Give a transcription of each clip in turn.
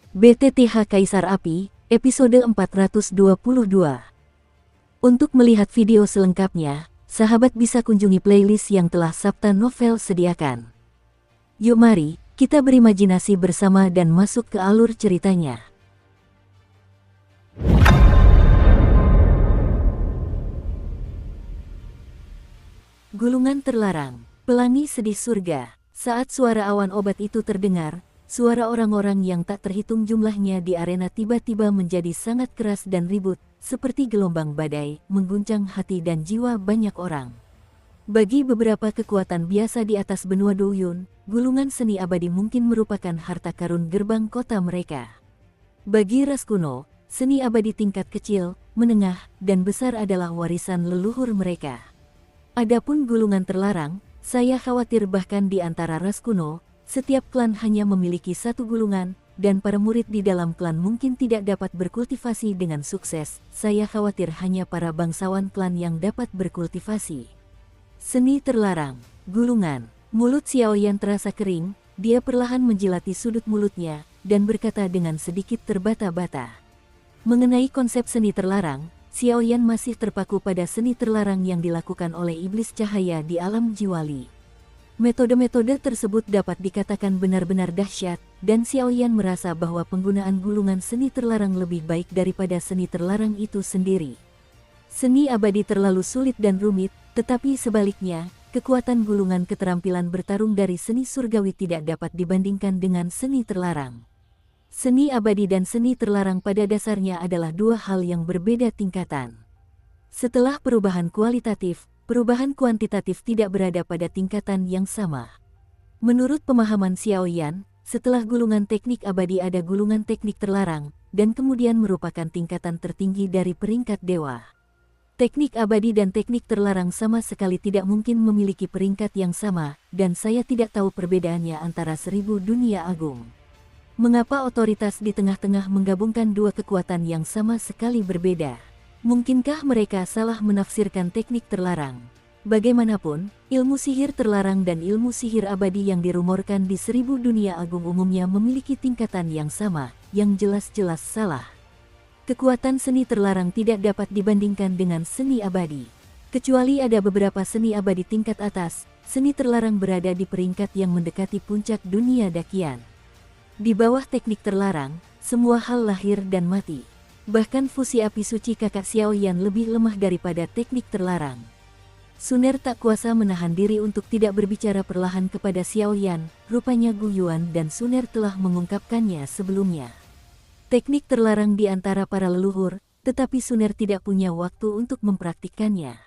BTTH Kaisar Api, episode 422. Untuk melihat video selengkapnya, sahabat bisa kunjungi playlist yang telah Sabta Novel sediakan. Yuk mari, kita berimajinasi bersama dan masuk ke alur ceritanya. Gulungan terlarang, pelangi sedih surga. Saat suara awan obat itu terdengar, suara orang-orang yang tak terhitung jumlahnya di arena tiba-tiba menjadi sangat keras dan ribut, seperti gelombang badai, mengguncang hati dan jiwa banyak orang. Bagi beberapa kekuatan biasa di atas benua Douyun, gulungan seni abadi mungkin merupakan harta karun gerbang kota mereka. Bagi ras kuno, seni abadi tingkat kecil, menengah, dan besar adalah warisan leluhur mereka. Adapun gulungan terlarang, saya khawatir bahkan di antara ras kuno, setiap klan hanya memiliki satu gulungan, dan para murid di dalam klan mungkin tidak dapat berkultivasi dengan sukses. Saya khawatir hanya para bangsawan klan yang dapat berkultivasi. Seni terlarang, gulungan. Mulut Xiaoyan terasa kering, dia perlahan menjilati sudut mulutnya, dan berkata dengan sedikit terbata-bata. Mengenai konsep seni terlarang, Xiaoyan masih terpaku pada seni terlarang yang dilakukan oleh iblis cahaya di alam jiwali. Metode-metode tersebut dapat dikatakan benar-benar dahsyat, dan Xiaoyan merasa bahwa penggunaan gulungan seni terlarang lebih baik daripada seni terlarang itu sendiri. Seni abadi terlalu sulit dan rumit, tetapi sebaliknya, kekuatan gulungan keterampilan bertarung dari seni surgawi tidak dapat dibandingkan dengan seni terlarang. Seni abadi dan seni terlarang pada dasarnya adalah dua hal yang berbeda tingkatan. Setelah perubahan kualitatif, perubahan kuantitatif tidak berada pada tingkatan yang sama. Menurut pemahaman Xiaoyan, setelah gulungan teknik abadi ada gulungan teknik terlarang, dan kemudian merupakan tingkatan tertinggi dari peringkat dewa. Teknik abadi dan teknik terlarang sama sekali tidak mungkin memiliki peringkat yang sama, dan saya tidak tahu perbedaannya antara 1000 dunia agung. Mengapa otoritas di tengah-tengah menggabungkan dua kekuatan yang sama sekali berbeda? Mungkinkah mereka salah menafsirkan teknik terlarang? Bagaimanapun, ilmu sihir terlarang dan ilmu sihir abadi yang dirumorkan di 1000 dunia agung umumnya memiliki tingkatan yang sama, yang jelas-jelas salah. Kekuatan seni terlarang tidak dapat dibandingkan dengan seni abadi. Kecuali ada beberapa seni abadi tingkat atas, seni terlarang berada di peringkat yang mendekati puncak dunia dakian. Di bawah teknik terlarang, semua hal lahir dan mati. Bahkan fusi api suci kakak Xiaoyan lebih lemah daripada teknik terlarang. Suner tak kuasa menahan diri untuk tidak berbicara perlahan kepada Xiaoyan, rupanya Gu Yuan dan Suner telah mengungkapkannya sebelumnya. Teknik terlarang di antara para leluhur, tetapi Suner tidak punya waktu untuk mempraktikkannya.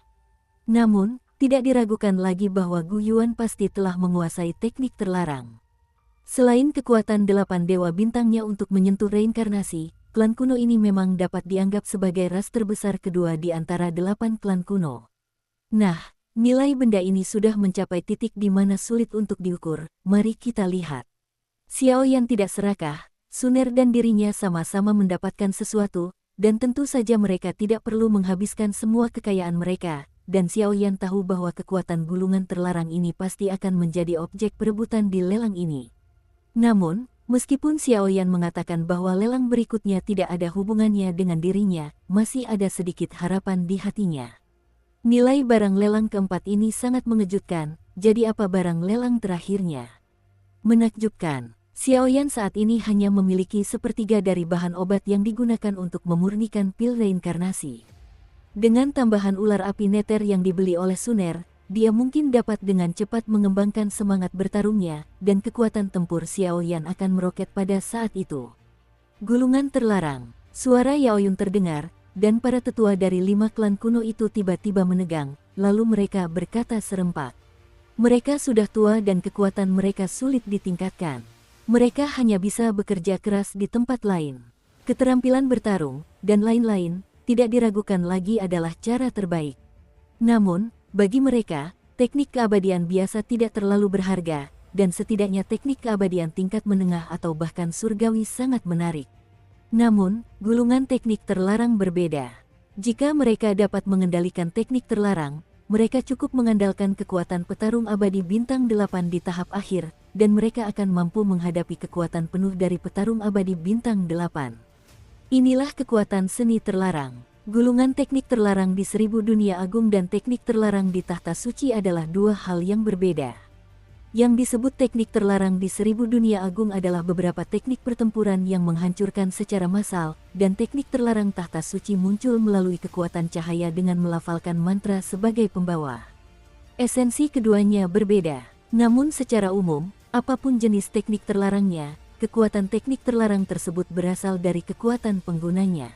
Namun, tidak diragukan lagi bahwa Gu Yuan pasti telah menguasai teknik terlarang. Selain kekuatan 8 dewa bintangnya untuk menyentuh reinkarnasi, klan kuno ini memang dapat dianggap sebagai ras terbesar kedua di antara 8 klan kuno. Nah, nilai benda ini sudah mencapai titik di mana sulit untuk diukur, mari kita lihat. Xiaoyan tidak serakah, Suner dan dirinya sama-sama mendapatkan sesuatu, dan tentu saja mereka tidak perlu menghabiskan semua kekayaan mereka, dan Xiaoyan tahu bahwa kekuatan gulungan terlarang ini pasti akan menjadi objek perebutan di lelang ini. Namun, meskipun Xiaoyan mengatakan bahwa lelang berikutnya tidak ada hubungannya dengan dirinya, masih ada sedikit harapan di hatinya. Nilai barang lelang keempat ini sangat mengejutkan, jadi apa barang lelang terakhirnya? Menakjubkan, Xiaoyan saat ini hanya memiliki sepertiga dari bahan obat yang digunakan untuk memurnikan pil reinkarnasi. Dengan tambahan ular api neter yang dibeli oleh Suner, dia mungkin dapat dengan cepat mengembangkan semangat bertarungnya, dan kekuatan tempur Xiaoyan akan meroket pada saat itu. Gulungan terlarang, suara Yaoyun terdengar, dan para tetua dari 5 klan kuno itu tiba-tiba menegang, lalu mereka berkata serempak. Mereka sudah tua dan kekuatan mereka sulit ditingkatkan. Mereka hanya bisa bekerja keras di tempat lain. Keterampilan bertarung, dan lain-lain, tidak diragukan lagi adalah cara terbaik. Namun, bagi mereka, teknik keabadian biasa tidak terlalu berharga, dan setidaknya teknik keabadian tingkat menengah atau bahkan surgawi sangat menarik. Namun, gulungan teknik terlarang berbeda. Jika mereka dapat mengendalikan teknik terlarang, mereka cukup mengandalkan kekuatan petarung abadi bintang 8 di tahap akhir, dan mereka akan mampu menghadapi kekuatan penuh dari petarung abadi bintang 8. Inilah kekuatan seni terlarang. Gulungan teknik terlarang di 1000 dunia agung dan teknik terlarang di tahta suci adalah dua hal yang berbeda. Yang disebut teknik terlarang di 1000 dunia agung adalah beberapa teknik pertempuran yang menghancurkan secara massal, dan teknik terlarang tahta suci muncul melalui kekuatan cahaya dengan melafalkan mantra sebagai pembawa. Esensi keduanya berbeda, namun secara umum, apapun jenis teknik terlarangnya, kekuatan teknik terlarang tersebut berasal dari kekuatan penggunanya.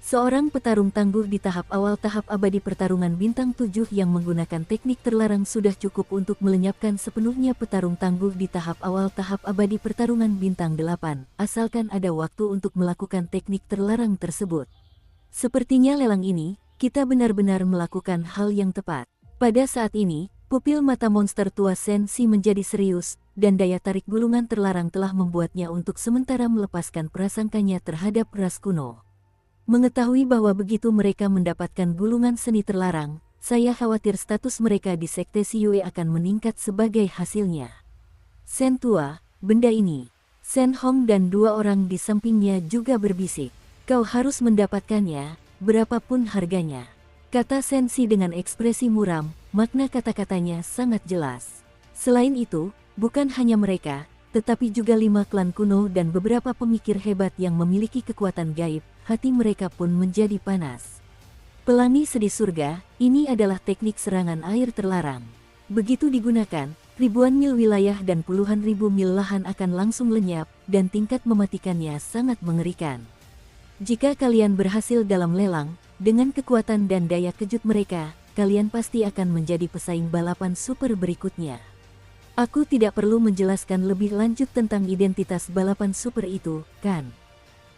Seorang petarung tangguh di tahap awal tahap abadi pertarungan bintang 7 yang menggunakan teknik terlarang sudah cukup untuk melenyapkan sepenuhnya petarung tangguh di tahap awal tahap abadi pertarungan bintang 8, asalkan ada waktu untuk melakukan teknik terlarang tersebut. Sepertinya lelang ini, kita benar-benar melakukan hal yang tepat. Pada saat ini, pupil mata monster tua Sensi menjadi serius, dan daya tarik gulungan terlarang telah membuatnya untuk sementara melepaskan prasangkanya terhadap ras kuno. Mengetahui bahwa begitu mereka mendapatkan gulungan seni terlarang, saya khawatir status mereka di Sekte Siyue akan meningkat sebagai hasilnya. Sen tua, benda ini. Sen Hong dan dua orang di sampingnya juga berbisik. Kau harus mendapatkannya, berapapun harganya. Kata Sensi dengan ekspresi muram, makna kata-katanya sangat jelas. Selain itu, bukan hanya mereka, tetapi juga 5 klan kuno dan beberapa pemikir hebat yang memiliki kekuatan gaib, hati mereka pun menjadi panas. Pelangi Sedih Surga, ini adalah teknik serangan air terlarang. Begitu digunakan, ribuan mil wilayah dan puluhan ribu mil lahan akan langsung lenyap, dan tingkat mematikannya sangat mengerikan. Jika kalian berhasil dalam lelang, dengan kekuatan dan daya kejut mereka, kalian pasti akan menjadi pesaing balapan super berikutnya. Aku tidak perlu menjelaskan lebih lanjut tentang identitas balapan super itu, kan?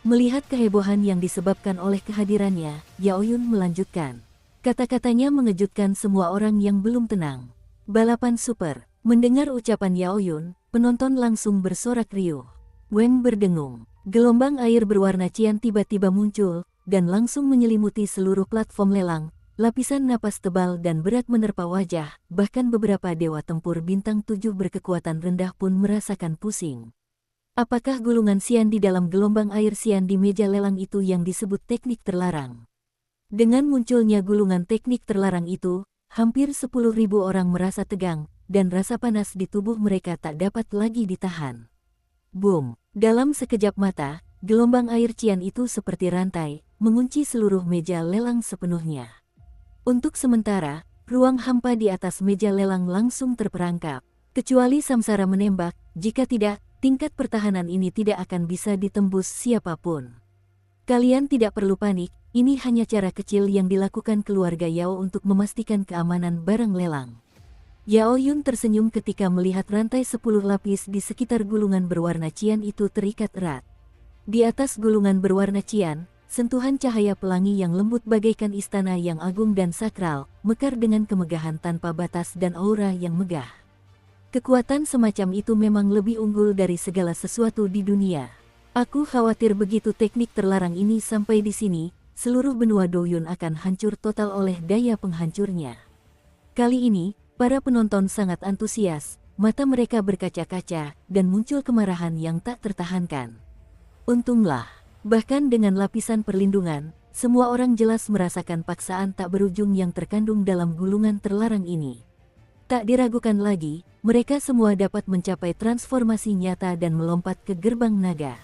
Melihat kehebohan yang disebabkan oleh kehadirannya, Yao Yun melanjutkan. Kata-katanya mengejutkan semua orang yang belum tenang. Balapan super. Mendengar ucapan Yao Yun, penonton langsung bersorak riuh. Weng berdengung. Gelombang air berwarna cian tiba-tiba muncul, dan langsung menyelimuti seluruh platform lelang. Lapisan napas tebal dan berat menerpa wajah, bahkan beberapa dewa tempur bintang 7 berkekuatan rendah pun merasakan pusing. Apakah gulungan sian di dalam gelombang air sian di meja lelang itu yang disebut teknik terlarang? Dengan munculnya gulungan teknik terlarang itu, hampir 10.000 orang merasa tegang, dan rasa panas di tubuh mereka tak dapat lagi ditahan. Boom! Dalam sekejap mata, gelombang air cian itu seperti rantai, mengunci seluruh meja lelang sepenuhnya. Untuk sementara, ruang hampa di atas meja lelang langsung terperangkap. Kecuali Samsara menembak, jika tidak, tingkat pertahanan ini tidak akan bisa ditembus siapapun. Kalian tidak perlu panik, ini hanya cara kecil yang dilakukan keluarga Yao untuk memastikan keamanan barang lelang. Yao Yun tersenyum ketika melihat rantai 10 lapis di sekitar gulungan berwarna cian itu terikat erat. Di atas gulungan berwarna cian, sentuhan cahaya pelangi yang lembut bagaikan istana yang agung dan sakral, mekar dengan kemegahan tanpa batas dan aura yang megah. Kekuatan semacam itu memang lebih unggul dari segala sesuatu di dunia. Aku khawatir begitu teknik terlarang ini sampai di sini, seluruh benua Doyun akan hancur total oleh daya penghancurnya. Kali ini, para penonton sangat antusias, mata mereka berkaca-kaca, dan muncul kemarahan yang tak tertahankan. Untunglah. Bahkan dengan lapisan perlindungan, semua orang jelas merasakan paksaan tak berujung yang terkandung dalam gulungan terlarang ini. Tak diragukan lagi, mereka semua dapat mencapai transformasi nyata dan melompat ke gerbang naga.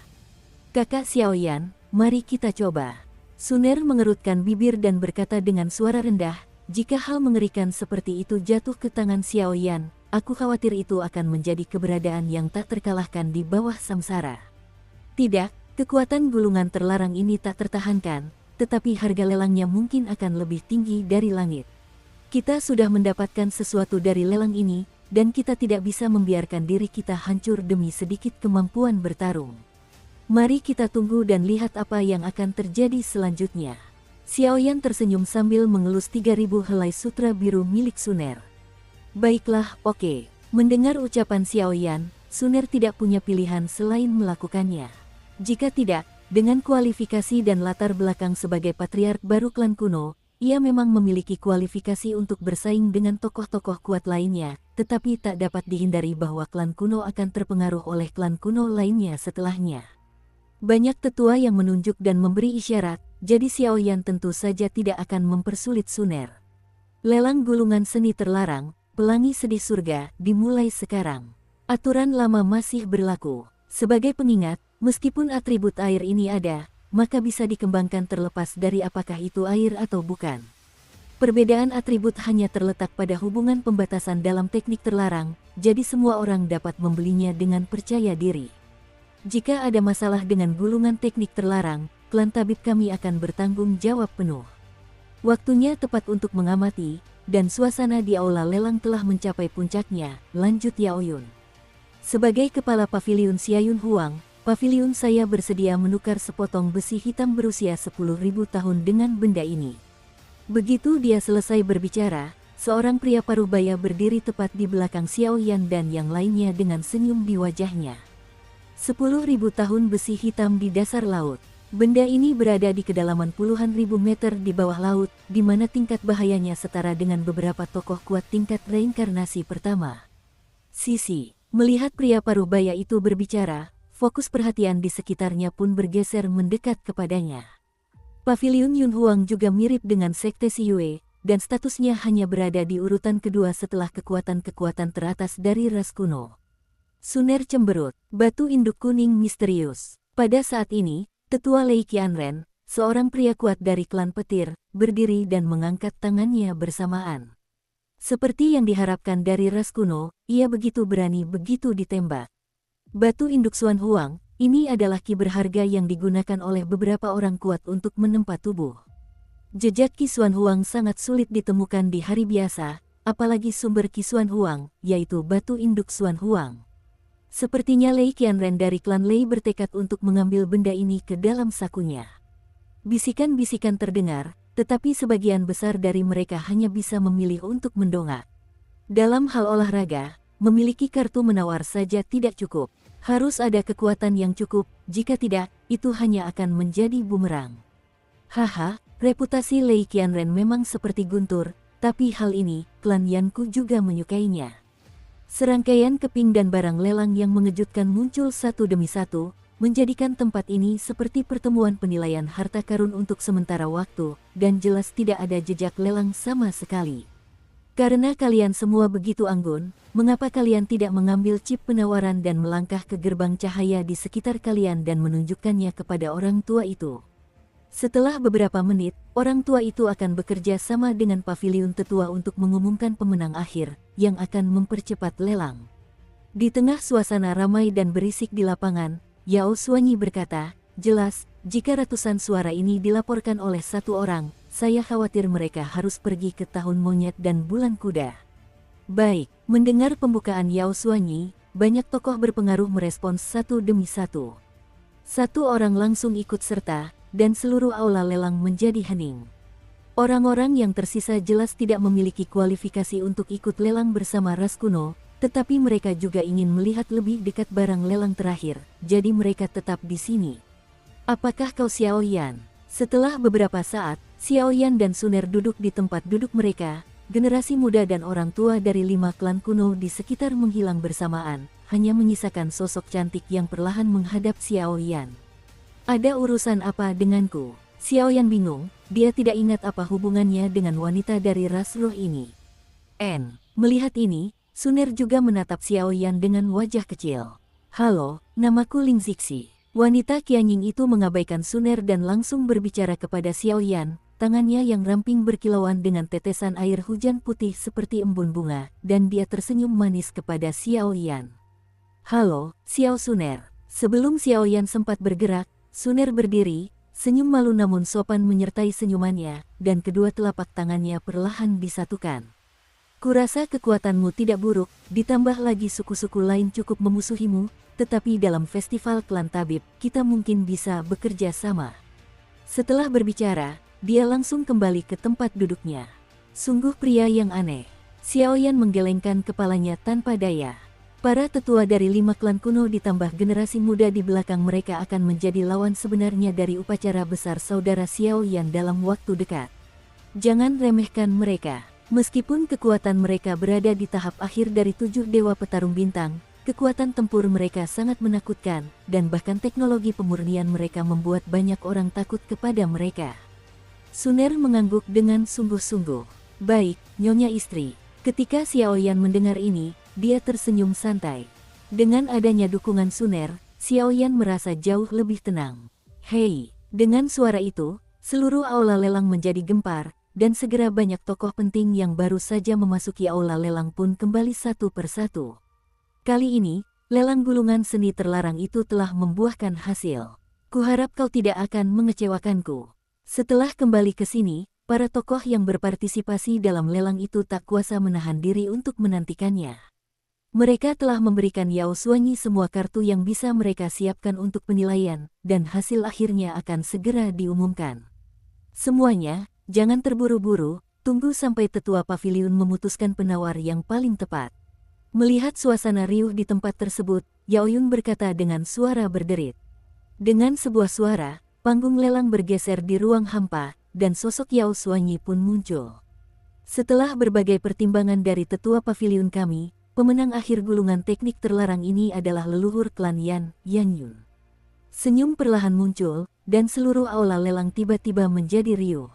Kakak Xiaoyan, mari kita coba. Suner mengerutkan bibir dan berkata dengan suara rendah, jika hal mengerikan seperti itu jatuh ke tangan Xiaoyan, aku khawatir itu akan menjadi keberadaan yang tak terkalahkan di bawah samsara. Tidak. Kekuatan gulungan terlarang ini tak tertahankan, tetapi harga lelangnya mungkin akan lebih tinggi dari langit. Kita sudah mendapatkan sesuatu dari lelang ini, dan kita tidak bisa membiarkan diri kita hancur demi sedikit kemampuan bertarung. Mari kita tunggu dan lihat apa yang akan terjadi selanjutnya. Xiaoyan tersenyum sambil mengelus 3.000 helai sutra biru milik Suner. Baiklah, oke. Mendengar ucapan Xiaoyan, Suner tidak punya pilihan selain melakukannya. Jika tidak, dengan kualifikasi dan latar belakang sebagai patriark baru klan kuno, ia memang memiliki kualifikasi untuk bersaing dengan tokoh-tokoh kuat lainnya, tetapi tak dapat dihindari bahwa klan kuno akan terpengaruh oleh klan kuno lainnya setelahnya. Banyak tetua yang menunjuk dan memberi isyarat, jadi Xiaoyan tentu saja tidak akan mempersulit Suner. Lelang gulungan seni terlarang, Pelangi Sedih Surga, dimulai sekarang. Aturan lama masih berlaku. Sebagai pengingat, meskipun atribut air ini ada, maka bisa dikembangkan terlepas dari apakah itu air atau bukan. Perbedaan atribut hanya terletak pada hubungan pembatasan dalam teknik terlarang, jadi semua orang dapat membelinya dengan percaya diri. Jika ada masalah dengan gulungan teknik terlarang, klan tabib kami akan bertanggung jawab penuh. Waktunya tepat untuk mengamati, dan suasana di aula lelang telah mencapai puncaknya, lanjut Yao Yun. Sebagai kepala paviliun Xiayun Huang, paviliun saya bersedia menukar sepotong besi hitam berusia 10.000 tahun dengan benda ini. Begitu dia selesai berbicara, seorang pria parubaya berdiri tepat di belakang Xiaoyan dan yang lainnya dengan senyum di wajahnya. 10.000 tahun besi hitam di dasar laut. Benda ini berada di kedalaman puluhan ribu meter di bawah laut, di mana tingkat bahayanya setara dengan beberapa tokoh kuat tingkat reinkarnasi pertama. Sisi, melihat pria parubaya itu berbicara, fokus perhatian di sekitarnya pun bergeser mendekat kepadanya. Paviliun Yun Huang juga mirip dengan Sekte Siyue, dan statusnya hanya berada di urutan kedua setelah kekuatan-kekuatan teratas dari ras kuno. Suner cemberut, batu induk kuning misterius. Pada saat ini, Tetua Lei Qianren, seorang pria kuat dari klan petir, berdiri dan mengangkat tangannya bersamaan. Seperti yang diharapkan dari ras kuno, ia begitu berani begitu ditembak. Batu induk Xuan Huang, ini adalah ki berharga yang digunakan oleh beberapa orang kuat untuk menempa tubuh. Jejak ki Xuan Huang sangat sulit ditemukan di hari biasa, apalagi sumber ki Xuan Huang, yaitu batu induk Xuan Huang. Sepertinya Lei Qianren dari klan Lei bertekad untuk mengambil benda ini ke dalam sakunya. Bisikan-bisikan terdengar, tetapi sebagian besar dari mereka hanya bisa memilih untuk mendongak. Dalam hal olahraga, memiliki kartu menawar saja tidak cukup. Harus ada kekuatan yang cukup, jika tidak, itu hanya akan menjadi bumerang. Haha, reputasi Lei Qianren memang seperti guntur, tapi hal ini, klan Yanku juga menyukainya. Serangkaian keping dan barang lelang yang mengejutkan muncul satu demi satu, menjadikan tempat ini seperti pertemuan penilaian harta karun untuk sementara waktu, dan jelas tidak ada jejak lelang sama sekali. Karena kalian semua begitu anggun, mengapa kalian tidak mengambil chip penawaran dan melangkah ke gerbang cahaya di sekitar kalian dan menunjukkannya kepada orang tua itu? Setelah beberapa menit, orang tua itu akan bekerja sama dengan paviliun tetua untuk mengumumkan pemenang akhir, yang akan mempercepat lelang. Di tengah suasana ramai dan berisik di lapangan, Yao Xuanyi berkata, jelas, jika ratusan suara ini dilaporkan oleh satu orang, saya khawatir mereka harus pergi ke tahun monyet dan bulan kuda. Baik, mendengar pembukaan Yao Xuanyi, banyak tokoh berpengaruh merespons satu demi satu. Satu orang langsung ikut serta, dan seluruh aula lelang menjadi hening. Orang-orang yang tersisa jelas tidak memiliki kualifikasi untuk ikut lelang bersama ras kuno, tetapi mereka juga ingin melihat lebih dekat barang lelang terakhir, jadi mereka tetap di sini. Apakah kau Xiaoyan? Setelah beberapa saat, Xiaoyan dan Suner duduk di tempat duduk mereka, generasi muda dan orang tua dari 5 klan kuno di sekitar menghilang bersamaan, hanya menyisakan sosok cantik yang perlahan menghadap Xiaoyan. Ada urusan apa denganku? Xiaoyan bingung, dia tidak ingat apa hubungannya dengan wanita dari ras roh ini. Melihat ini, Suner juga menatap Xiaoyan dengan wajah kecil. Halo, namaku Ling Zixi. Wanita Qianying itu mengabaikan Suner dan langsung berbicara kepada Xiaoyan, tangannya yang ramping berkilauan dengan tetesan air hujan putih seperti embun bunga, dan dia tersenyum manis kepada Xiaoyan. Halo, Xiao Suner. Sebelum Xiaoyan sempat bergerak, Suner berdiri, senyum malu namun sopan menyertai senyumannya, dan kedua telapak tangannya perlahan disatukan. Kurasa kekuatanmu tidak buruk, ditambah lagi suku-suku lain cukup memusuhimu, tetapi dalam festival klan tabib, kita mungkin bisa bekerja sama. Setelah berbicara, dia langsung kembali ke tempat duduknya. Sungguh pria yang aneh. Xiaoyan menggelengkan kepalanya tanpa daya. Para tetua dari 5 klan kuno ditambah generasi muda di belakang mereka akan menjadi lawan sebenarnya dari upacara besar saudara Xiaoyan dalam waktu dekat. Jangan remehkan mereka. Meskipun kekuatan mereka berada di tahap akhir dari 7 dewa petarung bintang, kekuatan tempur mereka sangat menakutkan, dan bahkan teknologi pemurnian mereka membuat banyak orang takut kepada mereka. Suner mengangguk dengan sungguh-sungguh. Baik, Nyonya istri. Ketika Xiaoyan mendengar ini, dia tersenyum santai. Dengan adanya dukungan Suner, Xiaoyan merasa jauh lebih tenang. Hei, dengan suara itu, seluruh aula lelang menjadi gempar, dan segera banyak tokoh penting yang baru saja memasuki aula lelang pun kembali satu persatu. Kali ini, lelang gulungan seni terlarang itu telah membuahkan hasil. Kuharap kau tidak akan mengecewakanku. Setelah kembali ke sini, para tokoh yang berpartisipasi dalam lelang itu tak kuasa menahan diri untuk menantikannya. Mereka telah memberikan Yao Xuanyi semua kartu yang bisa mereka siapkan untuk penilaian, dan hasil akhirnya akan segera diumumkan. Semuanya, jangan terburu-buru, tunggu sampai tetua paviliun memutuskan penawar yang paling tepat. Melihat suasana riuh di tempat tersebut, Yao Yun berkata dengan suara berderit. Dengan sebuah suara, panggung lelang bergeser di ruang hampa, dan sosok Yao Xuanyi pun muncul. Setelah berbagai pertimbangan dari tetua paviliun kami, pemenang akhir gulungan teknik terlarang ini adalah leluhur klan Yan Yun. Senyum perlahan muncul, dan seluruh aula lelang tiba-tiba menjadi riuh.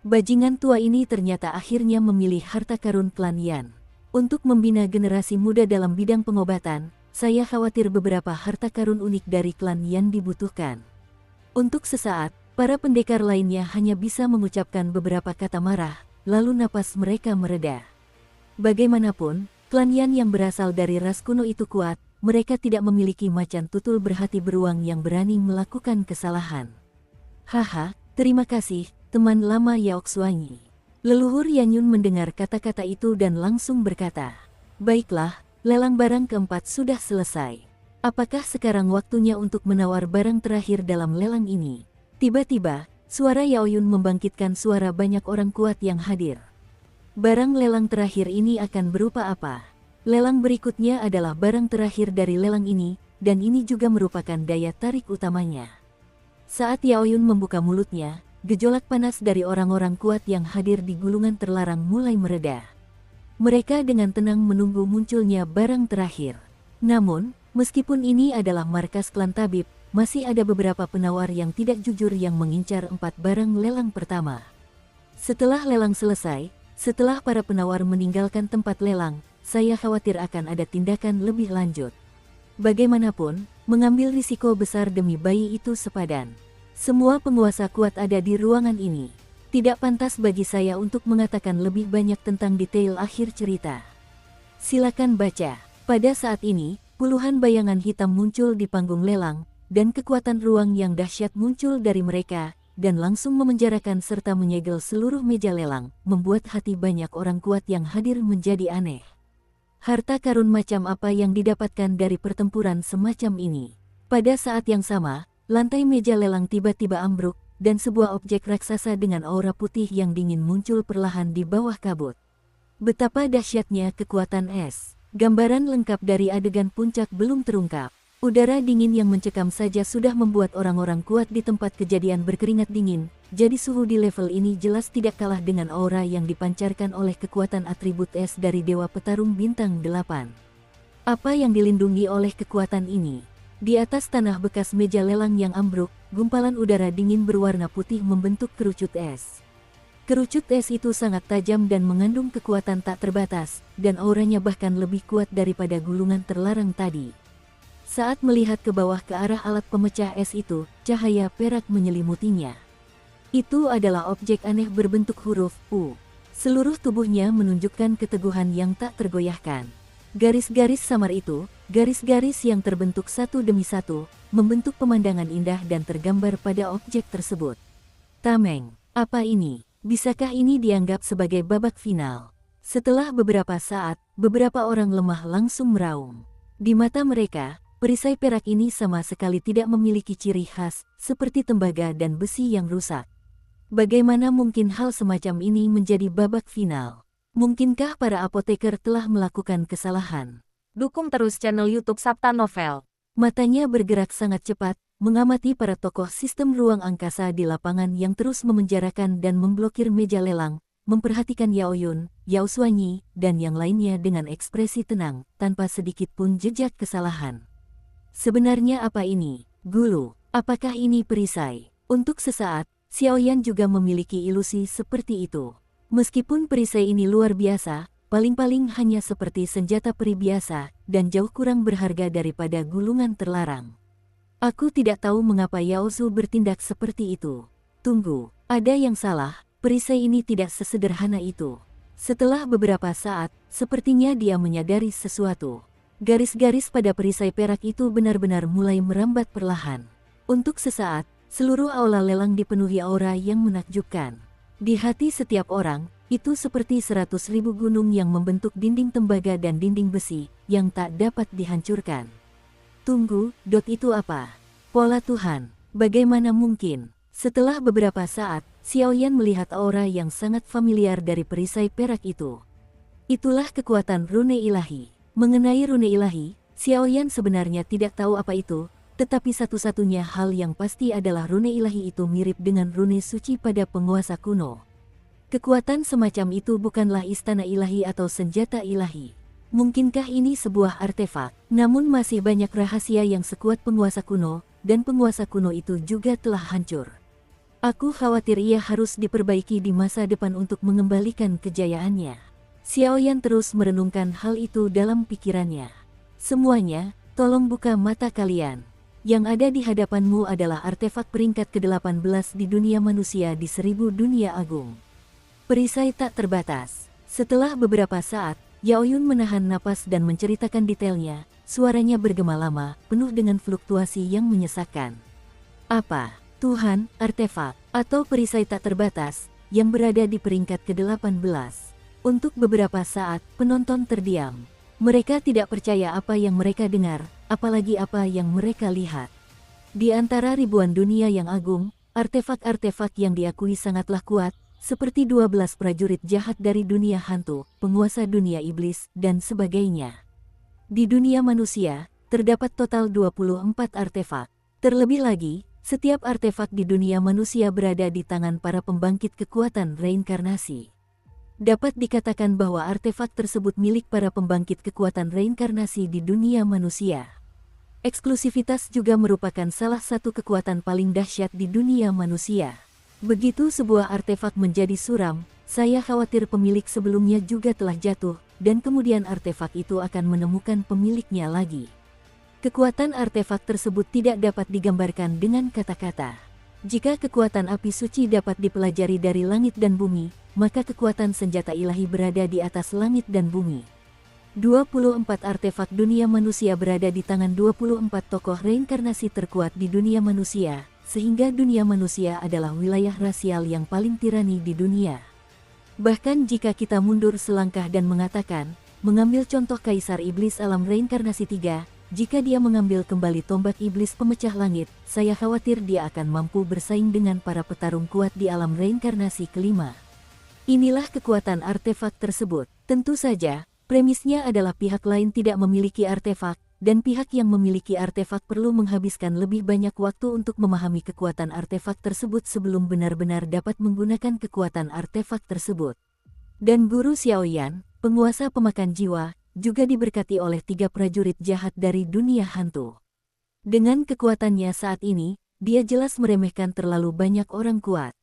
Bajingan tua ini ternyata akhirnya memilih harta karun klan Yan. Untuk membina generasi muda dalam bidang pengobatan, saya khawatir beberapa harta karun unik dari klan Yan dibutuhkan. Untuk sesaat, para pendekar lainnya hanya bisa mengucapkan beberapa kata marah, lalu napas mereka mereda. Bagaimanapun, klan Yan yang berasal dari ras kuno itu kuat, mereka tidak memiliki macan tutul berhati beruang yang berani melakukan kesalahan. Haha, terima kasih, teman lama Yao Xuanyi. Leluhur Yan Yun mendengar kata-kata itu dan langsung berkata, baiklah, lelang barang keempat sudah selesai. Apakah sekarang waktunya untuk menawar barang terakhir dalam lelang ini? Tiba-tiba, suara Yao Yun membangkitkan suara banyak orang kuat yang hadir. Barang lelang terakhir ini akan berupa apa? Lelang berikutnya adalah barang terakhir dari lelang ini, dan ini juga merupakan daya tarik utamanya. Saat Yao Yun membuka mulutnya, gejolak panas dari orang-orang kuat yang hadir di gulungan terlarang mulai mereda. Mereka dengan tenang menunggu munculnya barang terakhir. Namun, meskipun ini adalah markas klan tabib, masih ada beberapa penawar yang tidak jujur yang mengincar 4 barang lelang pertama. Setelah lelang selesai, setelah para penawar meninggalkan tempat lelang, saya khawatir akan ada tindakan lebih lanjut. Bagaimanapun, mengambil risiko besar demi bayi itu sepadan. Semua penguasa kuat ada di ruangan ini. Tidak pantas bagi saya untuk mengatakan lebih banyak tentang detail akhir cerita. Silakan baca. Pada saat ini, puluhan bayangan hitam muncul di panggung lelang, dan kekuatan ruang yang dahsyat muncul dari mereka, dan langsung memenjarakan serta menyegel seluruh meja lelang, membuat hati banyak orang kuat yang hadir menjadi aneh. Harta karun macam apa yang didapatkan dari pertempuran semacam ini? Pada saat yang sama, lantai meja lelang tiba-tiba ambruk, dan sebuah objek raksasa dengan aura putih yang dingin muncul perlahan di bawah kabut. Betapa dahsyatnya kekuatan es. Gambaran lengkap dari adegan puncak belum terungkap. Udara dingin yang mencekam saja sudah membuat orang-orang kuat di tempat kejadian berkeringat dingin, jadi suhu di level ini jelas tidak kalah dengan aura yang dipancarkan oleh kekuatan atribut es dari Dewa Petarung Bintang 8. Apa yang dilindungi oleh kekuatan ini? Di atas tanah bekas meja lelang yang ambruk, gumpalan udara dingin berwarna putih membentuk kerucut es. Kerucut es itu sangat tajam dan mengandung kekuatan tak terbatas, dan auranya bahkan lebih kuat daripada gulungan terlarang tadi. Saat melihat ke bawah ke arah alat pemecah es itu, cahaya perak menyelimutinya. Itu adalah objek aneh berbentuk huruf U. Seluruh tubuhnya menunjukkan keteguhan yang tak tergoyahkan. Garis-garis samar itu, garis-garis yang terbentuk satu demi satu, membentuk pemandangan indah dan tergambar pada objek tersebut. Tameng, apa ini? Bisakah ini dianggap sebagai babak final? Setelah beberapa saat, beberapa orang lemah langsung meraung. Di mata mereka, perisai perak ini sama sekali tidak memiliki ciri khas, seperti tembaga dan besi yang rusak. Bagaimana mungkin hal semacam ini menjadi babak final? Mungkinkah para apoteker telah melakukan kesalahan? Dukung terus channel YouTube Sabta Novel. Matanya bergerak sangat cepat, mengamati para tokoh sistem ruang angkasa di lapangan yang terus memenjarakan dan memblokir meja lelang, memperhatikan Yao Yun, Yao Xuanyi, dan yang lainnya dengan ekspresi tenang, tanpa sedikit pun jejak kesalahan. Sebenarnya apa ini? Gulu, apakah ini perisai? Untuk sesaat, Xiaoyan juga memiliki ilusi seperti itu. Meskipun perisai ini luar biasa, paling-paling hanya seperti senjata peri biasa, dan jauh kurang berharga daripada gulungan terlarang. Aku tidak tahu mengapa Yao Zu bertindak seperti itu. Tunggu, ada yang salah, perisai ini tidak sesederhana itu. Setelah beberapa saat, sepertinya dia menyadari sesuatu. Garis-garis pada perisai perak itu benar-benar mulai merambat perlahan. Untuk sesaat, seluruh aula lelang dipenuhi aura yang menakjubkan. Di hati setiap orang, itu seperti 100.000 gunung yang membentuk dinding tembaga dan dinding besi, yang tak dapat dihancurkan. Tunggu, itu apa? Pola Tuhan, bagaimana mungkin? Setelah beberapa saat, Xiaoyan melihat aura yang sangat familiar dari perisai perak itu. Itulah kekuatan rune ilahi. Mengenai rune ilahi, Xiaoyan sebenarnya tidak tahu apa itu, tetapi satu-satunya hal yang pasti adalah rune ilahi itu mirip dengan rune suci pada penguasa kuno. Kekuatan semacam itu bukanlah istana ilahi atau senjata ilahi. Mungkinkah ini sebuah artefak? Namun masih banyak rahasia yang sekuat penguasa kuno, dan penguasa kuno itu juga telah hancur. Aku khawatir ia harus diperbaiki di masa depan untuk mengembalikan kejayaannya. Xiaoyan terus merenungkan hal itu dalam pikirannya. Semuanya, tolong buka mata kalian. Yang ada di hadapanmu adalah artefak peringkat ke-18 di dunia manusia di 1000 dunia agung. Perisai tak terbatas. Setelah beberapa saat, Yao Yun menahan napas dan menceritakan detailnya. Suaranya bergema lama, penuh dengan fluktuasi yang menyesakkan. Apa? Tuhan, artefak, atau perisai tak terbatas, yang berada di peringkat ke-18. Untuk beberapa saat, penonton terdiam. Mereka tidak percaya apa yang mereka dengar, apalagi apa yang mereka lihat. Di antara ribuan dunia yang agung, artefak-artefak yang diakui sangatlah kuat, seperti 12 prajurit jahat dari dunia hantu, penguasa dunia iblis, dan sebagainya. Di dunia manusia, terdapat total 24 artefak. Terlebih lagi, setiap artefak di dunia manusia berada di tangan para pembangkit kekuatan reinkarnasi. Dapat dikatakan bahwa artefak tersebut milik para pembangkit kekuatan reinkarnasi di dunia manusia. Eksklusivitas juga merupakan salah satu kekuatan paling dahsyat di dunia manusia. Begitu sebuah artefak menjadi suram, saya khawatir pemilik sebelumnya juga telah jatuh, dan kemudian artefak itu akan menemukan pemiliknya lagi. Kekuatan artefak tersebut tidak dapat digambarkan dengan kata-kata. Jika kekuatan api suci dapat dipelajari dari langit dan bumi, maka kekuatan senjata ilahi berada di atas langit dan bumi. 24 artefak dunia manusia berada di tangan 24 tokoh reinkarnasi terkuat di dunia manusia, sehingga dunia manusia adalah wilayah rasial yang paling tirani di dunia. Bahkan jika kita mundur selangkah dan mengatakan, mengambil contoh Kaisar Iblis alam reinkarnasi 3, jika dia mengambil kembali tombak iblis pemecah langit, saya khawatir dia akan mampu bersaing dengan para petarung kuat di alam reinkarnasi kelima. Inilah kekuatan artefak tersebut. Tentu saja, premisnya adalah pihak lain tidak memiliki artefak, dan pihak yang memiliki artefak perlu menghabiskan lebih banyak waktu untuk memahami kekuatan artefak tersebut sebelum benar-benar dapat menggunakan kekuatan artefak tersebut. Dan Guru Xiaoyan, penguasa pemakan jiwa, juga diberkati oleh 3 prajurit jahat dari dunia hantu. Dengan kekuatannya saat ini, dia jelas meremehkan terlalu banyak orang kuat.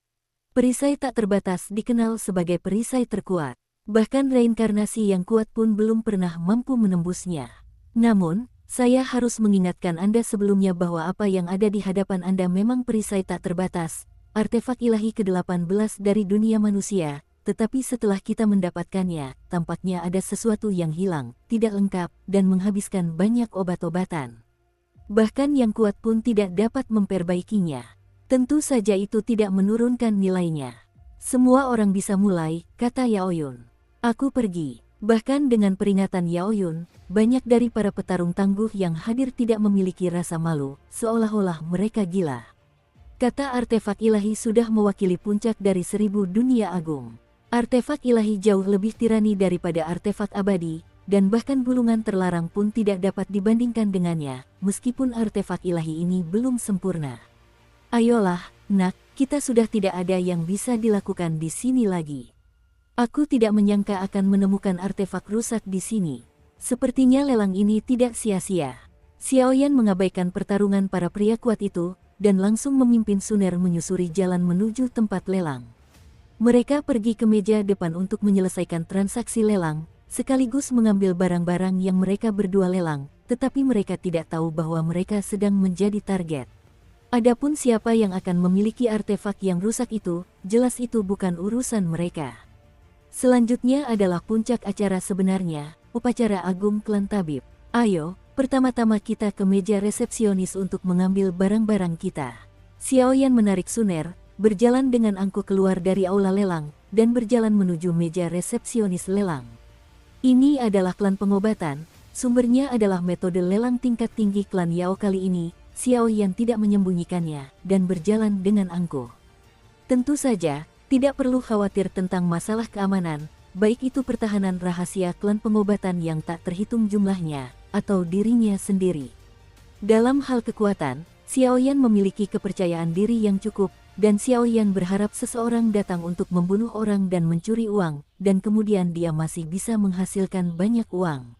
Perisai tak terbatas dikenal sebagai perisai terkuat. Bahkan reinkarnasi yang kuat pun belum pernah mampu menembusnya. Namun, saya harus mengingatkan Anda sebelumnya bahwa apa yang ada di hadapan Anda memang perisai tak terbatas, artefak ilahi ke-18 dari dunia manusia. Tetapi setelah kita mendapatkannya, tampaknya ada sesuatu yang hilang, tidak lengkap, dan menghabiskan banyak obat-obatan. Bahkan yang kuat pun tidak dapat memperbaikinya. Tentu saja itu tidak menurunkan nilainya. Semua orang bisa mulai, kata Yao Yun. Aku pergi. Bahkan dengan peringatan Yao Yun, banyak dari para petarung tangguh yang hadir tidak memiliki rasa malu, seolah-olah mereka gila. Kata artefak ilahi sudah mewakili puncak dari 1000 dunia agung. Artefak ilahi jauh lebih tirani daripada artefak abadi, dan bahkan gulungan terlarang pun tidak dapat dibandingkan dengannya, meskipun artefak ilahi ini belum sempurna. Ayolah, nak, kita sudah tidak ada yang bisa dilakukan di sini lagi. Aku tidak menyangka akan menemukan artefak rusak di sini. Sepertinya lelang ini tidak sia-sia. Xiaoyan mengabaikan pertarungan para pria kuat itu, dan langsung memimpin Suner menyusuri jalan menuju tempat lelang. Mereka pergi ke meja depan untuk menyelesaikan transaksi lelang, sekaligus mengambil barang-barang yang mereka berdua lelang, tetapi mereka tidak tahu bahwa mereka sedang menjadi target. Adapun siapa yang akan memiliki artefak yang rusak itu, jelas itu bukan urusan mereka. Selanjutnya adalah puncak acara sebenarnya, upacara agung klan Tabib. Ayo, pertama-tama kita ke meja resepsionis untuk mengambil barang-barang kita. Xiaoyan menarik Suner, berjalan dengan angkuh keluar dari aula lelang, dan berjalan menuju meja resepsionis lelang. Ini adalah klan pengobatan, sumbernya adalah metode lelang tingkat tinggi klan Yao kali ini. Xiaoyan tidak menyembunyikannya, dan berjalan dengan angkuh. Tentu saja, tidak perlu khawatir tentang masalah keamanan, baik itu pertahanan rahasia klan pengobatan yang tak terhitung jumlahnya, atau dirinya sendiri. Dalam hal kekuatan, Xiaoyan memiliki kepercayaan diri yang cukup, dan Xiaoyan berharap seseorang datang untuk membunuh orang dan mencuri uang, dan kemudian dia masih bisa menghasilkan banyak uang.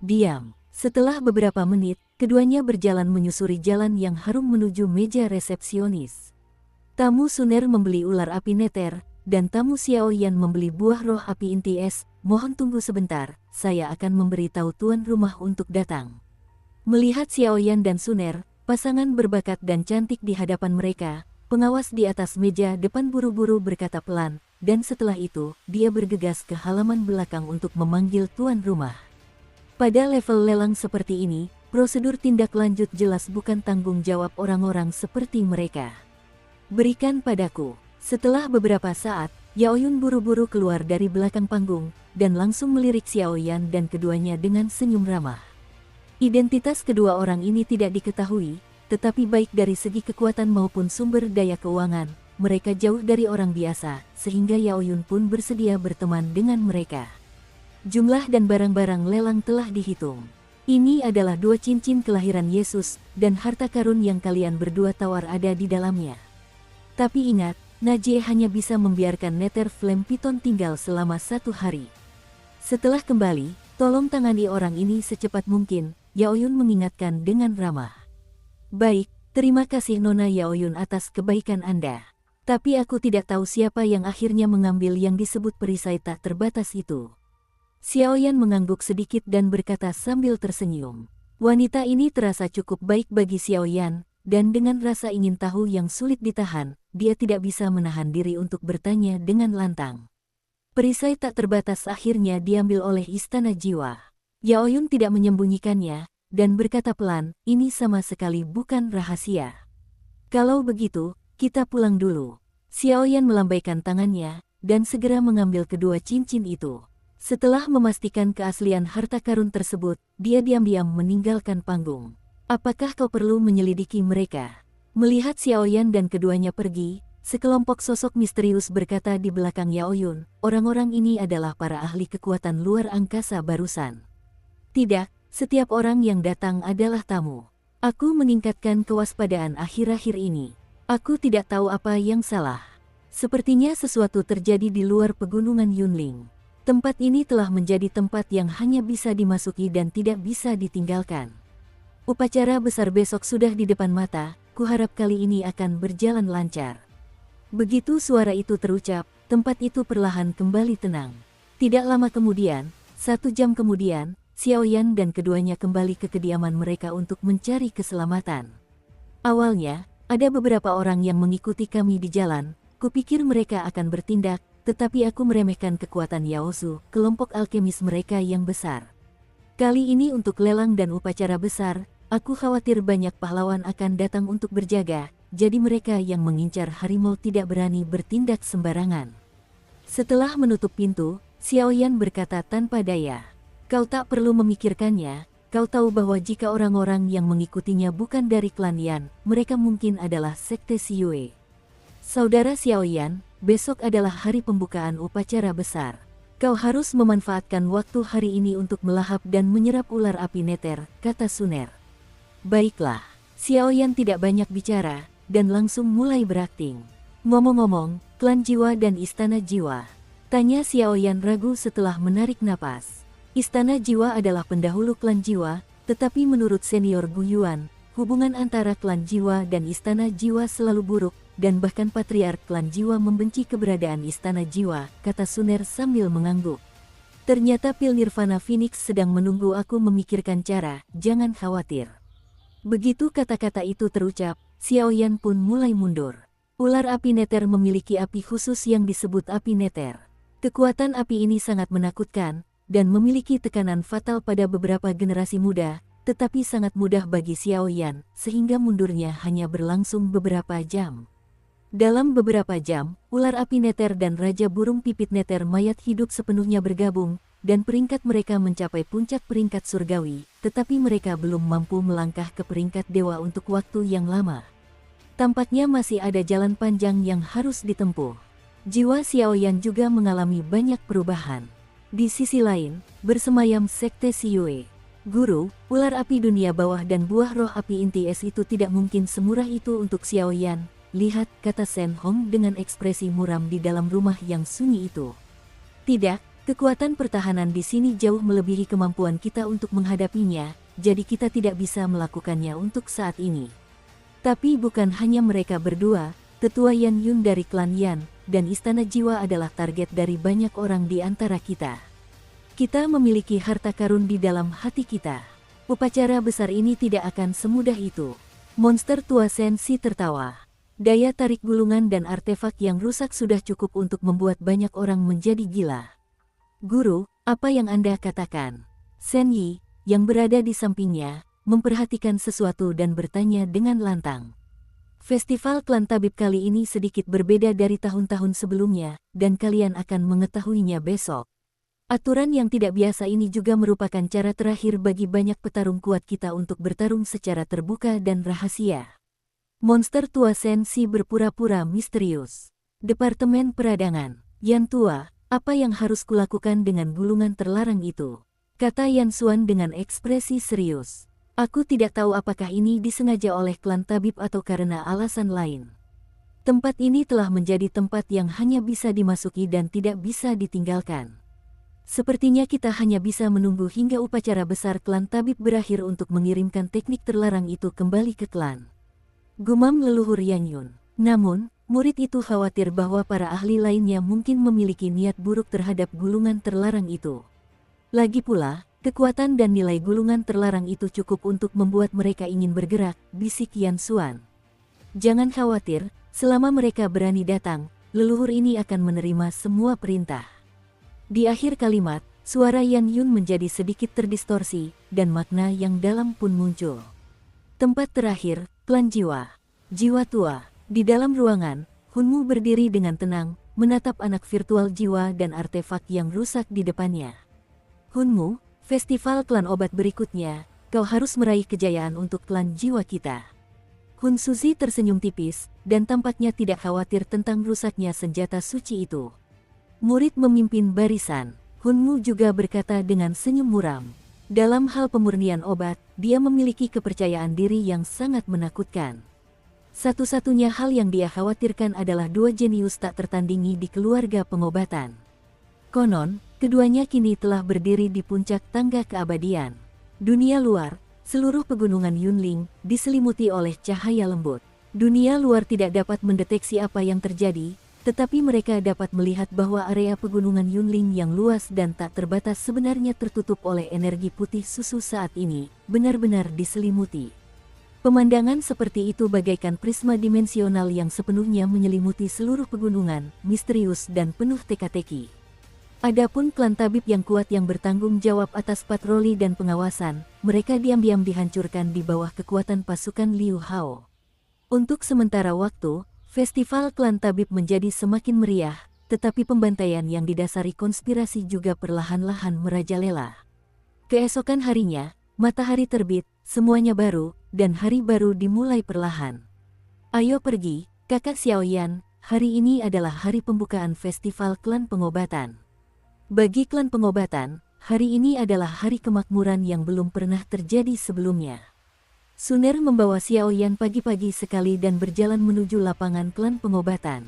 Diam. Setelah beberapa menit, keduanya berjalan menyusuri jalan yang harum menuju meja resepsionis. Tamu Suner membeli ular api neter, dan tamu Xiaoyan membeli buah roh api inti es. Mohon tunggu sebentar, saya akan memberitahu tuan rumah untuk datang. Melihat Xiaoyan dan Suner, pasangan berbakat dan cantik di hadapan mereka, pengawas di atas meja depan buru-buru berkata pelan, dan setelah itu, dia bergegas ke halaman belakang untuk memanggil tuan rumah. Pada level lelang seperti ini, prosedur tindak lanjut jelas bukan tanggung jawab orang-orang seperti mereka. Berikan padaku. Setelah beberapa saat, Yaoyun buru-buru keluar dari belakang panggung, dan langsung melirik Xiaoyan dan keduanya dengan senyum ramah. Identitas kedua orang ini tidak diketahui, tetapi baik dari segi kekuatan maupun sumber daya keuangan, mereka jauh dari orang biasa, sehingga Yaoyun pun bersedia berteman dengan mereka. Jumlah dan barang-barang lelang telah dihitung. Ini adalah 2 cincin kelahiran Yesus, dan harta karun yang kalian berdua tawar ada di dalamnya. Tapi ingat, Najee hanya bisa membiarkan Nether Flame Python tinggal selama 1 hari. Setelah kembali, tolong tangani orang ini secepat mungkin, Yaoyun mengingatkan dengan ramah. Baik, terima kasih Nona Yaoyun atas kebaikan Anda. Tapi aku tidak tahu siapa yang akhirnya mengambil yang disebut perisai tak terbatas itu. Xiaoyan mengangguk sedikit dan berkata sambil tersenyum. Wanita ini terasa cukup baik bagi Xiaoyan, dan dengan rasa ingin tahu yang sulit ditahan, dia tidak bisa menahan diri untuk bertanya dengan lantang. Perisai tak terbatas akhirnya diambil oleh Istana Jiwa. Yaoyun tidak menyembunyikannya, dan berkata pelan, ini sama sekali bukan rahasia. Kalau begitu, kita pulang dulu. Xiaoyan melambaikan tangannya, dan segera mengambil kedua cincin itu. Setelah memastikan keaslian harta karun tersebut, dia diam-diam meninggalkan panggung. Apakah kau perlu menyelidiki mereka? Melihat Xiaoyan dan keduanya pergi, sekelompok sosok misterius berkata di belakang Yaoyun, orang-orang ini adalah para ahli kekuatan luar angkasa barusan. Tidak, setiap orang yang datang adalah tamu. Aku meningkatkan kewaspadaan akhir-akhir ini. Aku tidak tahu apa yang salah. Sepertinya sesuatu terjadi di luar pegunungan Yunling. Tempat ini telah menjadi tempat yang hanya bisa dimasuki dan tidak bisa ditinggalkan. Upacara besar besok sudah di depan mata, kuharap kali ini akan berjalan lancar. Begitu suara itu terucap, tempat itu perlahan kembali tenang. Tidak lama kemudian, 1 jam kemudian, Xiaoyan dan keduanya kembali ke kediaman mereka untuk mencari keselamatan. Awalnya, ada beberapa orang yang mengikuti kami di jalan, kupikir mereka akan bertindak, tetapi aku meremehkan kekuatan Yaosu, kelompok alkemis mereka yang besar. Kali ini untuk lelang dan upacara besar, aku khawatir banyak pahlawan akan datang untuk berjaga, jadi mereka yang mengincar harimau tidak berani bertindak sembarangan. Setelah menutup pintu, Xiaoyan berkata tanpa daya, kau tak perlu memikirkannya, kau tahu bahwa jika orang-orang yang mengikutinya bukan dari klan Yan, mereka mungkin adalah sekte Xiyue. Saudara Xiaoyan, besok adalah hari pembukaan upacara besar. Kau harus memanfaatkan waktu hari ini untuk melahap dan menyerap ular api neter, kata Suner. Baiklah, Xiaoyan tidak banyak bicara, dan langsung mulai berakting. Ngomong-ngomong, klan jiwa dan istana jiwa. Tanya Xiaoyan ragu setelah menarik napas. Istana Jiwa adalah pendahulu klan Jiwa, tetapi menurut senior Gu Yuan, hubungan antara klan Jiwa dan Istana Jiwa selalu buruk, dan bahkan patriark klan Jiwa membenci keberadaan Istana Jiwa, kata Suner sambil mengangguk. Ternyata pil Nirvana Phoenix sedang menunggu aku memikirkan cara, jangan khawatir. Begitu kata-kata itu terucap, Xiaoyan pun mulai mundur. Ular api neter memiliki api khusus yang disebut api neter. Kekuatan api ini sangat menakutkan, dan memiliki tekanan fatal pada beberapa generasi muda, tetapi sangat mudah bagi Xiaoyan, sehingga mundurnya hanya berlangsung beberapa jam. Dalam beberapa jam, ular api neter dan Raja Burung Pipit Neter mayat hidup sepenuhnya bergabung, dan peringkat mereka mencapai puncak peringkat surgawi, tetapi mereka belum mampu melangkah ke peringkat dewa untuk waktu yang lama. Tampaknya masih ada jalan panjang yang harus ditempuh. Jiwa Xiaoyan juga mengalami banyak perubahan. Di sisi lain, bersemayam Sekte Xiyue. Guru, ular api dunia bawah dan buah roh api inti es itu tidak mungkin semurah itu untuk Xiaoyan. Lihat, kata Shen Hong dengan ekspresi muram di dalam rumah yang sunyi itu. Tidak, kekuatan pertahanan di sini jauh melebihi kemampuan kita untuk menghadapinya, jadi kita tidak bisa melakukannya untuk saat ini. Tapi bukan hanya mereka berdua, Tetua Yan Yun dari klan Yan, dan Istana Jiwa adalah target dari banyak orang di antara kita. Kita memiliki harta karun di dalam hati kita. Upacara besar ini tidak akan semudah itu. Monster tua Sensi tertawa. Daya tarik gulungan dan artefak yang rusak sudah cukup untuk membuat banyak orang menjadi gila. Guru, apa yang Anda katakan? Sen Yi, yang berada di sampingnya, memperhatikan sesuatu dan bertanya dengan lantang. Festival klan tabib kali ini sedikit berbeda dari tahun-tahun sebelumnya, dan kalian akan mengetahuinya besok. Aturan yang tidak biasa ini juga merupakan cara terakhir bagi banyak petarung kuat kita untuk bertarung secara terbuka dan rahasia. Monster tua Sensi berpura-pura misterius. Departemen Peradangan, Yan Tua, apa yang harus kulakukan dengan gulungan terlarang itu? Kata Yan Xuan dengan ekspresi serius. Aku tidak tahu apakah ini disengaja oleh klan tabib atau karena alasan lain. Tempat ini telah menjadi tempat yang hanya bisa dimasuki dan tidak bisa ditinggalkan. Sepertinya kita hanya bisa menunggu hingga upacara besar klan tabib berakhir untuk mengirimkan teknik terlarang itu kembali ke klan. Gumam leluhur Yan Yun. Namun, murid itu khawatir bahwa para ahli lainnya mungkin memiliki niat buruk terhadap gulungan terlarang itu. Lagi pula, kekuatan dan nilai gulungan terlarang itu cukup untuk membuat mereka ingin bergerak, bisik Yan Xuan. Jangan khawatir, selama mereka berani datang, leluhur ini akan menerima semua perintah. Di akhir kalimat, suara Yan Yun menjadi sedikit terdistorsi, dan makna yang dalam pun muncul. Tempat terakhir, klan Jiwa. Jiwa tua. Di dalam ruangan, Hunmu berdiri dengan tenang, menatap anak virtual jiwa dan artefak yang rusak di depannya. Hunmu, festival klan obat berikutnya, kau harus meraih kejayaan untuk klan Jiwa kita. Hun Suzi tersenyum tipis, dan tampaknya tidak khawatir tentang rusaknya senjata suci itu. Murid memimpin barisan. Hunmu juga berkata dengan senyum muram. Dalam hal pemurnian obat, dia memiliki kepercayaan diri yang sangat menakutkan. Satu-satunya hal yang dia khawatirkan adalah dua jenius tak tertandingi di keluarga pengobatan. Konon, keduanya kini telah berdiri di puncak tangga keabadian. Dunia luar, seluruh pegunungan Yunling, diselimuti oleh cahaya lembut. Dunia luar tidak dapat mendeteksi apa yang terjadi, tetapi mereka dapat melihat bahwa area pegunungan Yunling yang luas dan tak terbatas sebenarnya tertutup oleh energi putih susu saat ini, benar-benar diselimuti. Pemandangan seperti itu bagaikan prisma dimensional yang sepenuhnya menyelimuti seluruh pegunungan, misterius dan penuh teka-teki. Adapun klan tabib yang kuat yang bertanggung jawab atas patroli dan pengawasan, mereka diam-diam dihancurkan di bawah kekuatan pasukan Liu Hao. Untuk sementara waktu, festival klan tabib menjadi semakin meriah, tetapi pembantaian yang didasari konspirasi juga perlahan-lahan merajalela. Keesokan harinya, matahari terbit, semuanya baru, dan hari baru dimulai perlahan. Ayo pergi, kakak Xiaoyan, hari ini adalah hari pembukaan festival klan pengobatan. Bagi klan pengobatan, hari ini adalah hari kemakmuran yang belum pernah terjadi sebelumnya. Suner membawa Xiaoyan pagi-pagi sekali dan berjalan menuju lapangan klan pengobatan.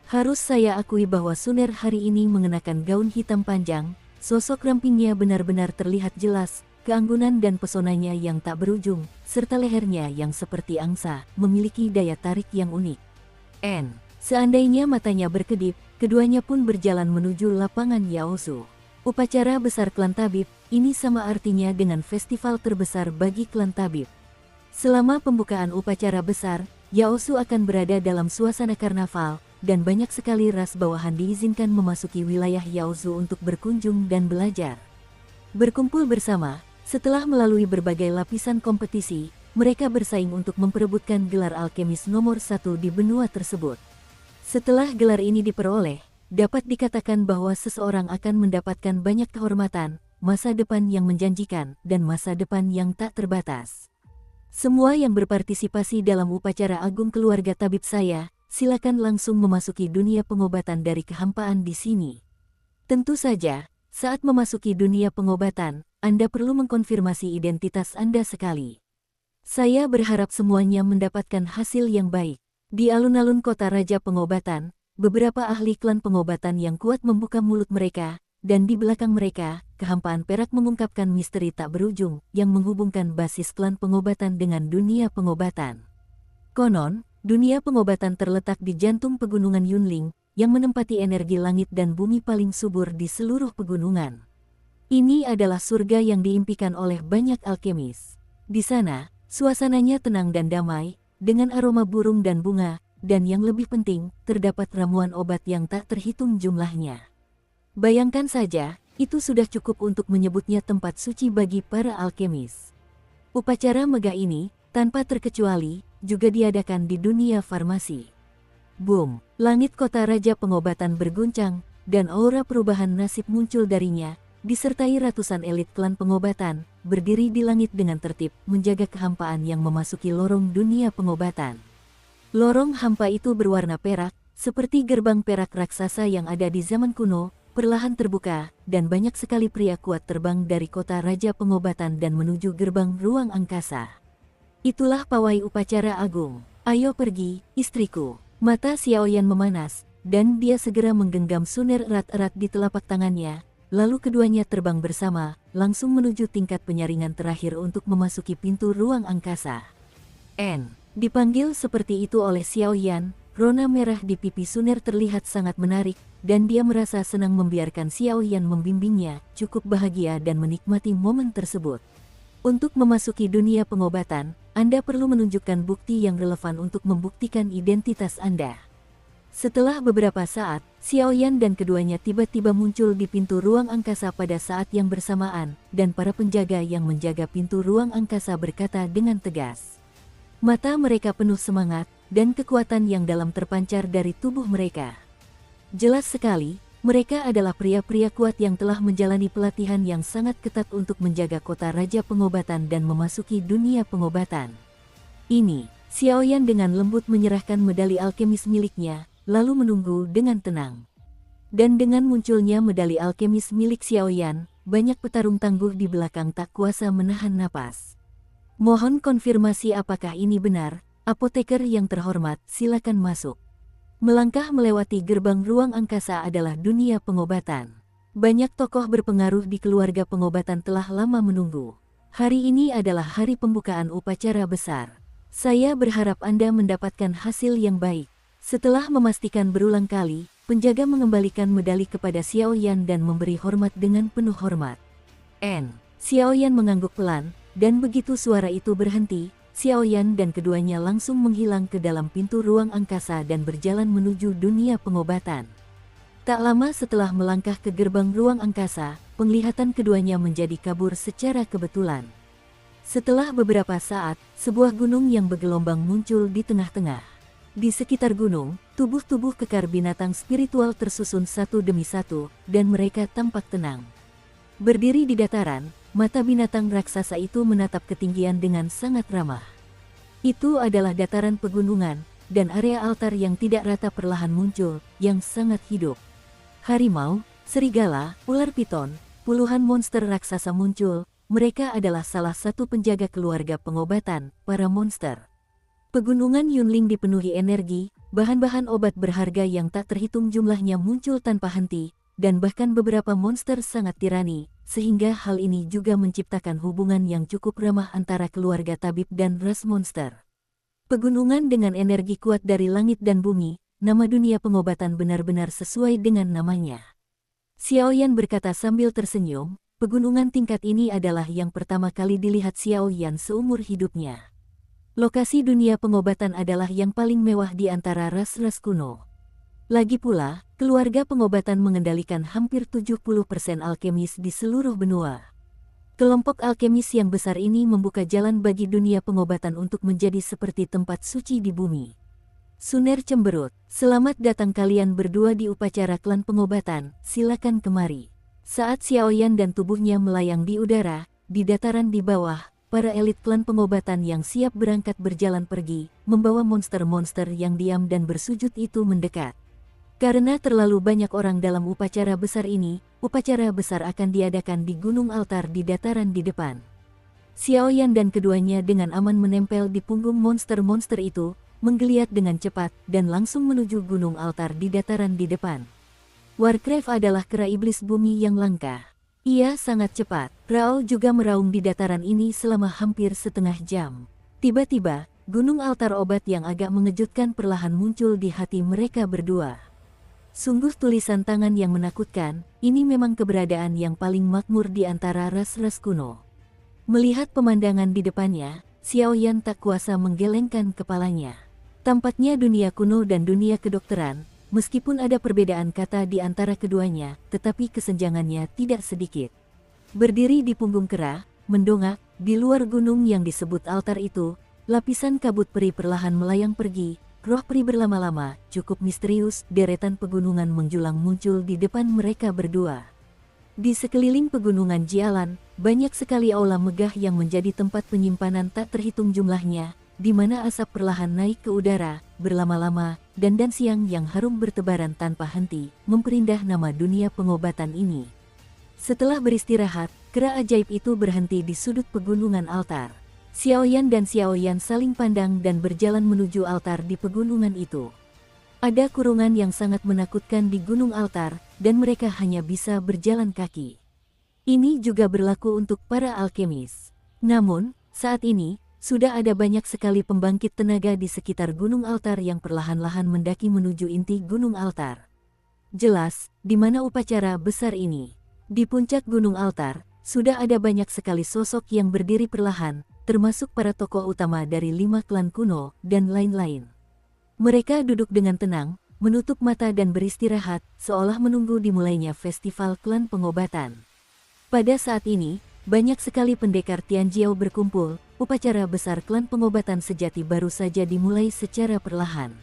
Harus saya akui bahwa Suner hari ini mengenakan gaun hitam panjang, sosok rampingnya benar-benar terlihat jelas, keanggunan dan pesonanya yang tak berujung, serta lehernya yang seperti angsa, memiliki daya tarik yang unik. Seandainya matanya berkedip, keduanya pun berjalan menuju lapangan Yaosu. Upacara besar klan Tabib, ini sama artinya dengan festival terbesar bagi klan Tabib. Selama pembukaan upacara besar, Yaosu akan berada dalam suasana karnaval, dan banyak sekali ras bawahan diizinkan memasuki wilayah Yaosu untuk berkunjung dan belajar. Berkumpul bersama, setelah melalui berbagai lapisan kompetisi, mereka bersaing untuk memperebutkan gelar alkemis nomor 1 di benua tersebut. Setelah gelar ini diperoleh, dapat dikatakan bahwa seseorang akan mendapatkan banyak kehormatan, masa depan yang menjanjikan, dan masa depan yang tak terbatas. Semua yang berpartisipasi dalam upacara agung keluarga tabib saya, silakan langsung memasuki dunia pengobatan dari kehampaan di sini. Tentu saja, saat memasuki dunia pengobatan, Anda perlu mengkonfirmasi identitas Anda sekali. Saya berharap semuanya mendapatkan hasil yang baik. Di alun-alun kota Raja Pengobatan, beberapa ahli klan pengobatan yang kuat membuka mulut mereka, dan di belakang mereka, kehampaan perak mengungkapkan misteri tak berujung yang menghubungkan basis klan pengobatan dengan dunia pengobatan. Konon, dunia pengobatan terletak di jantung pegunungan Yunling, yang menempati energi langit dan bumi paling subur di seluruh pegunungan. Ini adalah surga yang diimpikan oleh banyak alkemis. Di sana, suasananya tenang dan damai, dengan aroma burung dan bunga, dan yang lebih penting, terdapat ramuan obat yang tak terhitung jumlahnya. Bayangkan saja, itu sudah cukup untuk menyebutnya tempat suci bagi para alkemis. Upacara megah ini, tanpa terkecuali, juga diadakan di dunia farmasi. Boom! Langit kota Raja Pengobatan berguncang, dan aura perubahan nasib muncul darinya, disertai ratusan elit klan pengobatan, berdiri di langit dengan tertib, menjaga kehampaan yang memasuki lorong dunia pengobatan. Lorong hampa itu berwarna perak, seperti gerbang perak raksasa yang ada di zaman kuno, perlahan terbuka, dan banyak sekali pria kuat terbang dari kota Raja Pengobatan dan menuju gerbang ruang angkasa. Itulah pawai upacara agung. Ayo pergi, istriku. Mata Xiaoyan memanas, dan dia segera menggenggam Suner erat-erat di telapak tangannya, lalu keduanya terbang bersama, langsung menuju tingkat penyaringan terakhir untuk memasuki pintu ruang angkasa. Dipanggil seperti itu oleh Xiaoyan, rona merah di pipi Suner terlihat sangat menarik, dan dia merasa senang membiarkan Xiaoyan membimbingnya, cukup bahagia dan menikmati momen tersebut. Untuk memasuki dunia pengobatan, Anda perlu menunjukkan bukti yang relevan untuk membuktikan identitas Anda. Setelah beberapa saat, Xiaoyan dan keduanya tiba-tiba muncul di pintu ruang angkasa pada saat yang bersamaan, dan para penjaga yang menjaga pintu ruang angkasa berkata dengan tegas. Mata mereka penuh semangat, dan kekuatan yang dalam terpancar dari tubuh mereka. Jelas sekali, mereka adalah pria-pria kuat yang telah menjalani pelatihan yang sangat ketat untuk menjaga kota Raja Pengobatan dan memasuki dunia pengobatan. Ini, Xiaoyan dengan lembut menyerahkan medali alkemis miliknya, lalu menunggu dengan tenang. Dan dengan munculnya medali alkemis milik Xiaoyan, banyak petarung tangguh di belakang tak kuasa menahan napas. Mohon konfirmasi apakah ini benar, apoteker yang terhormat, silakan masuk. Melangkah melewati gerbang ruang angkasa adalah dunia pengobatan. Banyak tokoh berpengaruh di keluarga pengobatan telah lama menunggu. Hari ini adalah hari pembukaan upacara besar. Saya berharap Anda mendapatkan hasil yang baik. Setelah memastikan berulang kali, penjaga mengembalikan medali kepada Xiaoyan dan memberi hormat dengan penuh hormat. Xiaoyan mengangguk pelan, dan begitu suara itu berhenti, Xiaoyan dan keduanya langsung menghilang ke dalam pintu ruang angkasa dan berjalan menuju dunia pengobatan. Tak lama setelah melangkah ke gerbang ruang angkasa, penglihatan keduanya menjadi kabur secara kebetulan. Setelah beberapa saat, sebuah gunung yang bergelombang muncul di tengah-tengah. Di sekitar gunung, tubuh-tubuh kekar binatang spiritual tersusun satu demi satu, dan mereka tampak tenang. Berdiri di dataran, mata binatang raksasa itu menatap ketinggian dengan sangat ramah. Itu adalah dataran pegunungan, dan area altar yang tidak rata perlahan muncul, yang sangat hidup. Harimau, serigala, ular piton, puluhan monster raksasa muncul, mereka adalah salah satu penjaga keluarga pengobatan, para monster. Pegunungan Yunling dipenuhi energi, bahan-bahan obat berharga yang tak terhitung jumlahnya muncul tanpa henti, dan bahkan beberapa monster sangat tirani, sehingga hal ini juga menciptakan hubungan yang cukup ramah antara keluarga tabib dan ras monster. Pegunungan dengan energi kuat dari langit dan bumi, nama dunia pengobatan benar-benar sesuai dengan namanya. Xiaoyan berkata sambil tersenyum, pegunungan tingkat ini adalah yang pertama kali dilihat Xiaoyan seumur hidupnya. Lokasi dunia pengobatan adalah yang paling mewah di antara ras-ras kuno. Lagi pula, keluarga pengobatan mengendalikan hampir 70% alkemis di seluruh benua. Kelompok alkemis yang besar ini membuka jalan bagi dunia pengobatan untuk menjadi seperti tempat suci di bumi. Suner cemberut, selamat datang kalian berdua di upacara klan pengobatan, silakan kemari. Saat Xiaoyan dan tubuhnya melayang di udara, di dataran di bawah, para elit klan pengobatan yang siap berangkat berjalan pergi, membawa monster-monster yang diam dan bersujud itu mendekat. Karena terlalu banyak orang dalam upacara besar ini, upacara besar akan diadakan di gunung altar di dataran di depan. Xiaoyan dan keduanya dengan aman menempel di punggung monster-monster itu, menggeliat dengan cepat dan langsung menuju gunung altar di dataran di depan. Warcraft adalah kera iblis bumi yang langka. Ia sangat cepat. Raoul juga meraung di dataran ini selama hampir setengah jam. Tiba-tiba, gunung altar obat yang agak mengejutkan perlahan muncul di hati mereka berdua. Sungguh tulisan tangan yang menakutkan, ini memang keberadaan yang paling makmur di antara ras-ras kuno. Melihat pemandangan di depannya, Xiaoyan tak kuasa menggelengkan kepalanya. Tampaknya dunia kuno dan dunia kedokteran, meskipun ada perbedaan kata di antara keduanya, tetapi kesenjangannya tidak sedikit. Berdiri di punggung kera, mendongak, di luar gunung yang disebut altar itu, lapisan kabut peri perlahan melayang pergi. Roh peri berlama-lama, cukup misterius, deretan pegunungan menjulang muncul di depan mereka berdua. Di sekeliling pegunungan Jialan, banyak sekali aula megah yang menjadi tempat penyimpanan tak terhitung jumlahnya, di mana asap perlahan naik ke udara, berlama-lama, dan siang yang harum bertebaran tanpa henti, memperindah nama dunia pengobatan ini. Setelah beristirahat, kera ajaib itu berhenti di sudut pegunungan altar. Xiaoyan dan Xiaoyan saling pandang dan berjalan menuju altar di pegunungan itu. Ada kurungan yang sangat menakutkan di gunung altar, dan mereka hanya bisa berjalan kaki. Ini juga berlaku untuk para alkemis. Namun, saat ini, sudah ada banyak sekali pembangkit tenaga di sekitar gunung altar yang perlahan-lahan mendaki menuju inti gunung altar. Jelas, di mana upacara besar ini. Di puncak gunung altar, sudah ada banyak sekali sosok yang berdiri perlahan, termasuk para tokoh utama dari 5 klan kuno, dan lain-lain. Mereka duduk dengan tenang, menutup mata dan beristirahat, seolah menunggu dimulainya festival klan pengobatan. Pada saat ini, banyak sekali pendekar Tianjiao berkumpul, upacara besar klan pengobatan sejati baru saja dimulai secara perlahan.